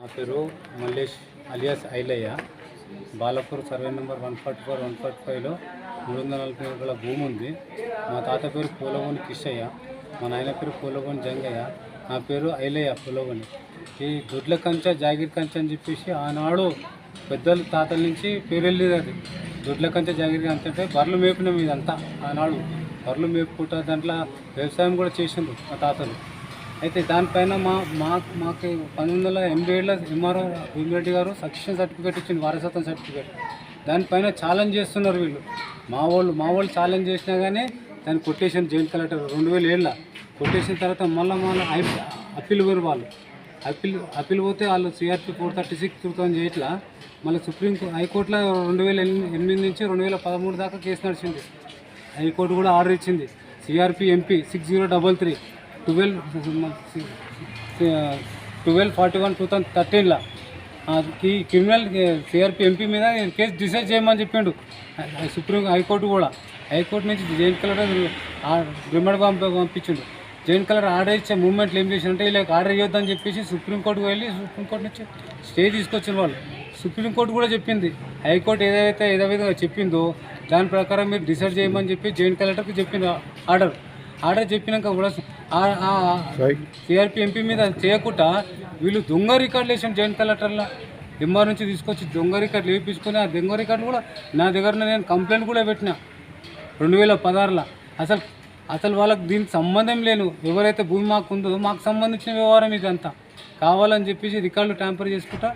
నా పేరు Mallesh alias Ailaiah. Balapur survey number 144, 145లో 340 ఎకరాల భూమి ఉంది. మా తాత పేరు పూలగోని కిషయ్య, మా నాయన పేరు పూలగోని జంగయ్య, నా పేరు ఐలయ్య పూలగోని. ఈ దొడ్ల కంచె జాగిర్ కంచె అని చెప్పేసి ఆనాడు పెద్దల తాతల నుంచి పేరు వెళ్ళేది. అది దొడ్ల కంచె జాగిర్ కంచె అంటే బర్రెలు మేపినాం. ఇదంతా ఆనాడు బర్రెలు మేపుకుంటా దాంట్లో వ్యవసాయం కూడా చేసిండ్రు మా తాతలు. అయితే దానిపైన మాకు 1987లో ఎంఆర్ఓ భీమిరెడ్డి గారు సక్సెషన్ సర్టిఫికేట్ ఇచ్చింది, వారసత్వం సర్టిఫికేట్. దానిపైన ఛాలెంజ్ చేస్తున్నారు వీళ్ళు. మా వాళ్ళు ఛాలెంజ్ చేసినా కానీ దాన్ని కొట్టేషన్ జాయింట్ కలెక్టర్ 2007లో కొట్టేసిన తర్వాత మళ్ళీ అప్పీల్ పోయారు వాళ్ళు. అప్పీల్ పోతే వాళ్ళు సిఆర్పి 436 2008లో మళ్ళీ హైకోర్టులో 2008 నుంచి 2013 దాకా కేసు నడిచింది. హైకోర్టు కూడా ఆర్డర్ ఇచ్చింది. సిఆర్పి ఎంపీ 6033 12/41/2013లో ఈ క్రిమినల్ సిఆర్పి ఎంపీ మీద కేసు డిసైడ్ చేయమని చెప్పిండు హైకోర్టు కూడా. హైకోర్టు నుంచి జాయింట్ కలెక్టర్ రిమాండ్ పంపించిండు. జాయింట్ కలెక్టర్ ఆర్డర్ ఇచ్చే మూమెంట్లు ఏం చేసిందంటే ఇలా ఆర్డర్ ఇవ్వద్దని చెప్పేసి సుప్రీంకోర్టుకు వెళ్ళి సుప్రీంకోర్టు నుంచి స్టే తీసుకొచ్చిన వాళ్ళు. సుప్రీంకోర్టు కూడా చెప్పింది, హైకోర్టు ఏదైతే విధంగా చెప్పిందో దాని ప్రకారం మీరు డిసైడ్ చేయమని చెప్పి జాయింట్ కలెక్టర్కి చెప్పింది ఆర్డర్ చెప్పినాక కూడా సిఆర్పి ఎంపీ మీద చేయకుండా వీళ్ళు దొంగ రికార్డులు వేసాను. జాయింట్ కలెక్టర్లో ఎంఆర్ నుంచి తీసుకొచ్చి దొంగ రికార్డులు వేయించుకొని ఆ దొంగ రికార్డు కూడా నా దగ్గర నేను కంప్లైంట్ కూడా పెట్టిన 2016లో. అసలు వాళ్ళకి దీనికి సంబంధం లేను. ఎవరైతే భూమి మాకు ఉందో మాకు సంబంధించిన వ్యవహారం ఇదంతా. కావాలని చెప్పేసి రికార్డులు ట్యాంపర్ చేసుకుంటా